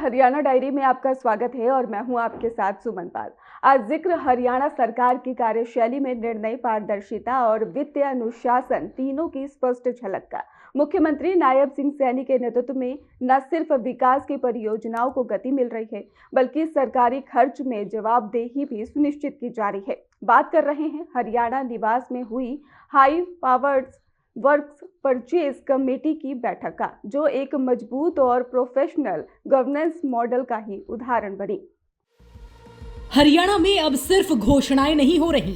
Haryana diary में आपका स्वागत है और मैं हूं आपके साथ सुमन पाल। आज जिक्र हरियाणा सरकार की कार्यशैली में निर्णय, पारदर्शिता और वित्तीय अनुशासन तीनों की स्पष्ट झलक का। मुख्यमंत्री नायब सिंह सैनी के नेतृत्व में न सिर्फ विकास की परियोजनाओं को गति मिल रही है, बल्कि सरकारी खर्च में जवाबदेही भी सुनिश्चित की जा रही है। बात कर रहे हैं हरियाणा निवास में हुई high powered works purchase committee की बैठक का, जो एक मजबूत और प्रोफेशनल गवर्नेंस मॉडल का ही उदाहरण बनी। हरियाणा में अब सिर्फ घोषणाएं नहीं हो रही,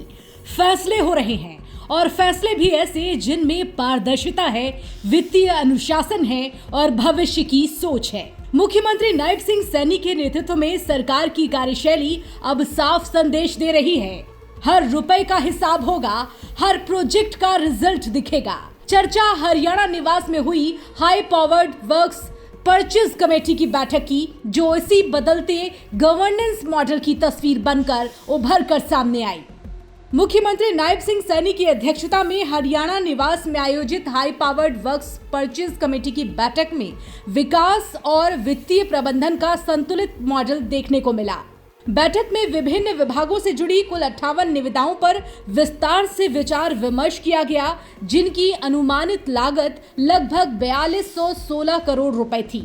फैसले हो रहे हैं, और फैसले भी ऐसे जिनमें पारदर्शिता है, वित्तीय अनुशासन है और भविष्य की सोच है। मुख्यमंत्री नायब सिंह सैनी के नेतृत्व में सरकार की कार्यशैली अब साफ संदेश दे रही है। हर रुपए का हिसाब होगा, हर प्रोजेक्ट का रिजल्ट दिखेगा। चर्चा हरियाणा निवास में हुई high powered works purchase committee की बैठक की, जो इसी बदलते गवर्नेंस मॉडल की तस्वीर बनकर उभर कर सामने आई। मुख्यमंत्री नायब सिंह सैनी की अध्यक्षता में हरियाणा निवास में आयोजित high powered works purchase committee की बैठक में विकास और वित्तीय प्रबंधन का संतुलित मॉडल देखने को मिला। बैठक में विभिन्न विभागों से जुड़ी कुल 58 निविदाओं पर विस्तार से विचार विमर्श किया गया, जिनकी अनुमानित लागत लगभग 4216 करोड़ रुपए थी।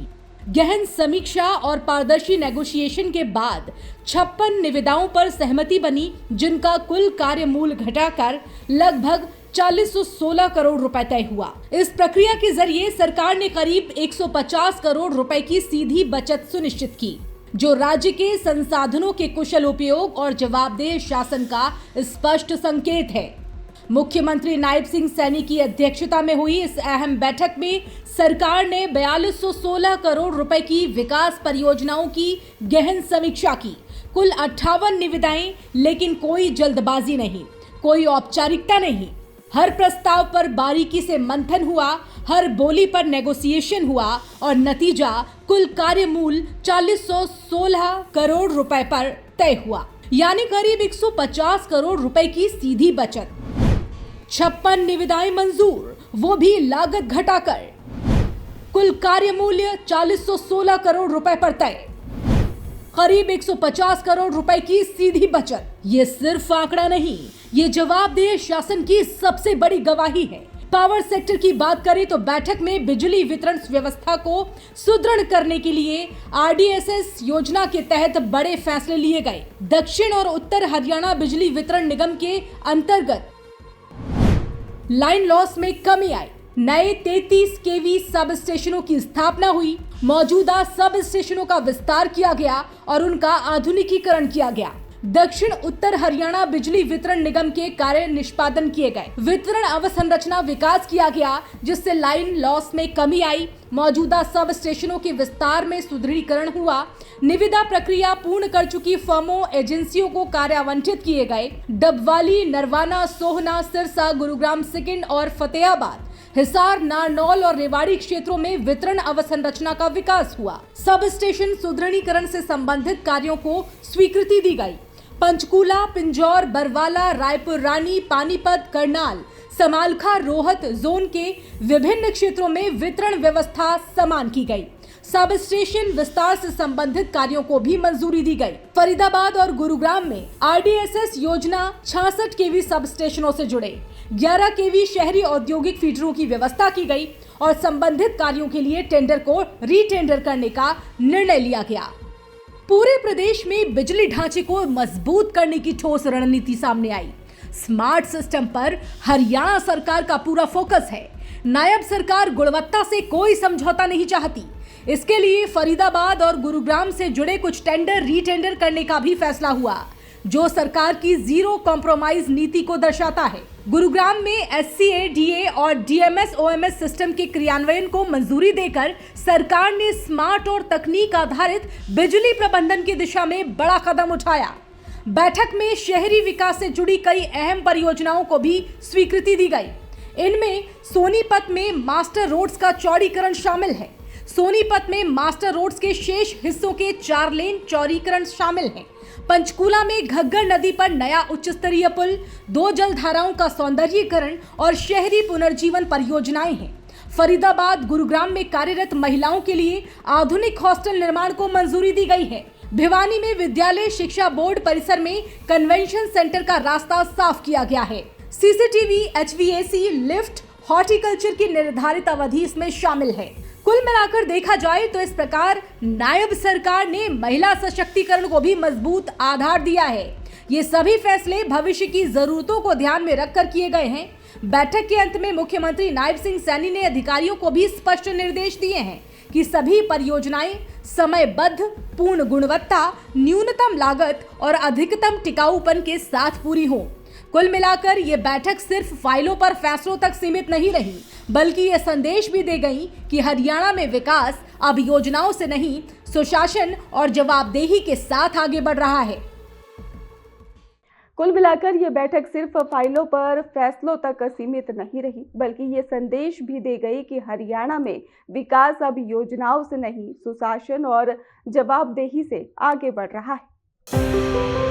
गहन समीक्षा और पारदर्शी नेगोशिएशन के बाद 56 निविदाओं पर सहमति बनी, जिनका कुल कार्य मूल घटाकर लगभग 4016 करोड़ रुपए तय हुआ। इस प्रक्रिया के जरिए सरकार ने करीब 150 करोड़ रुपए की सीधी बचत सुनिश्चित की, जो राज्य के संसाधनों के कुशल उपयोग और जवाबदेह शासन का स्पष्ट संकेत है। मुख्यमंत्री नायब सिंह सैनी की अध्यक्षता में हुई इस अहम बैठक में सरकार ने 4216 करोड़ रुपए की विकास परियोजनाओं की गहन समीक्षा की। कुल 58 निविदाएं, लेकिन कोई जल्दबाजी नहीं, कोई औपचारिकता नहीं। हर प्रस्ताव पर बारीकी से मंथन हुआ, हर बोली पर नेगोशिएशन हुआ और नतीजा कुल कार्य मूल 4016 करोड़ रुपए पर तय हुआ, यानी करीब 150 करोड़ रुपए की सीधी बचत। 56 निविदाएं मंजूर, वो भी लागत घटाकर। कुल कार्य मूल्य 4016 करोड़ रुपए पर तय, करीब 150 करोड़ रुपए की सीधी बचत। ये सिर्फ आंकड़ा नहीं, ये जवाबदेह शासन की सबसे बड़ी गवाही है। पावर सेक्टर की बात करें तो बैठक में बिजली वितरण व्यवस्था को सुदृढ़ करने के लिए आरडीएसएस योजना के तहत बड़े फैसले लिए गए। दक्षिण और उत्तर हरियाणा बिजली वितरण निगम के अंतर्गत लाइन लॉस में कमी आई। नए 33 केवी सब स्टेशनों की स्थापना हुई। मौजूदा सब स्टेशनों का विस्तार किया गया और उनका आधुनिकीकरण किया गया। दक्षिण उत्तर हरियाणा बिजली वितरण निगम के कार्य निष्पादन किए गए। वितरण अवसंरचना विकास किया गया, जिससे लाइन लॉस में कमी आई। मौजूदा सब स्टेशनों के विस्तार में सुदृढ़ीकरण हुआ। निविदा प्रक्रिया पूर्ण कर चुकी फर्मों, एजेंसियों को कार्य आवंटित किए गए। डबवाली, नरवाना, सोहना, सिरसा, गुरुग्राम सेकंड और फतेहाबाद, हिसार, नारनौल और रेवाड़ी क्षेत्रों में वितरण अवसंरचना का विकास हुआ। सब स्टेशन सुदृढ़ीकरण से संबंधित कार्यों को स्वीकृति दी गई। पंचकूला, पिंजौर, बरवाला, रायपुर रानी, पानीपत, करनाल, समालखा, रोहत जोन के विभिन्न क्षेत्रों में वितरण व्यवस्था समान की गई। सब स्टेशन विस्तार से संबंधित कार्यों को भी मंजूरी दी गई। फरीदाबाद और गुरुग्राम में आरडीएसएस योजना 66 केवी सब स्टेशनों से जुड़े 11 केवी शहरी औद्योगिक फीडरों की व्यवस्था की गई और संबंधित कार्यों के लिए टेंडर को रीटेंडर करने का निर्णय लिया गया। पूरे प्रदेश में बिजली ढांचे को मजबूत करने की ठोस रणनीति सामने आई। स्मार्ट सिस्टम पर हरियाणा सरकार का पूरा फोकस है। नायब सरकार गुणवत्ता से कोई समझौता नहीं चाहती। इसके लिए फरीदाबाद और गुरुग्राम से जुड़े कुछ टेंडर रीटेंडर करने का भी फैसला हुआ, जो सरकार की जीरो कॉम्प्रोमाइज नीति को दर्शाता है। गुरुग्राम में SCADA और DMS OMS सिस्टम के क्रियान्वयन को मंजूरी देकर सरकार ने स्मार्ट और तकनीक आधारित बिजली प्रबंधन की दिशा में बड़ा कदम उठाया। बैठक में शहरी विकास से जुड़ी कई अहम परियोजनाओं को भी स्वीकृति दी गई। इनमें सोनीपत में मास्टर रोड्स का चौड़ीकरण शामिल है। सोनीपत में मास्टर रोड्स के शेष हिस्सों के 4 लेन चौड़ीकरण शामिल है। पंचकूला में घग्गर नदी पर नया उच्च स्तरीय पुल, 2 जलधाराओं का सौंदर्यीकरण और शहरी पुनर्जीवन परियोजनाएं हैं। फरीदाबाद, गुरुग्राम में कार्यरत महिलाओं के लिए आधुनिक हॉस्टल निर्माण को मंजूरी दी गई है। भिवानी में विद्यालय शिक्षा बोर्ड परिसर में कन्वेंशन सेंटर का रास्ता साफ किया गया है। सीसीटीवी, HVAC, लिफ्ट, हॉर्टिकल्चर की निर्धारित अवधि इसमें शामिल है। कुल मिलाकर देखा जाए तो इस प्रकार नायब सरकार ने महिला सशक्तिकरण को भी मजबूत आधार दिया है। ये सभी फैसले भविष्य की जरूरतों को ध्यान में रखकर किए गए हैं। बैठक के अंत में मुख्यमंत्री नायब सिंह सैनी ने अधिकारियों को भी स्पष्ट निर्देश दिए हैं कि सभी परियोजनाएं समयबद्ध, पूर्ण गुणवत्ता, न्यूनतम लागत और अधिकतम टिकाऊपन के साथ पूरी हो। कुल मिलाकर ये बैठक सिर्फ फाइलों पर फैसलों तक सीमित नहीं रही, बल्कि ये संदेश भी दे गई कि हरियाणा में विकास अब योजनाओं से नहीं, सुशासन और जवाबदेही के साथ आगे बढ़ रहा है। कुल मिलाकर ये बैठक सिर्फ फाइलों पर फैसलों तक सीमित नहीं रही, बल्कि ये संदेश भी दे गई कि हरियाणा में विकास अब योजनाओं से नहीं, सुशासन और जवाबदेही से आगे बढ़ रहा है।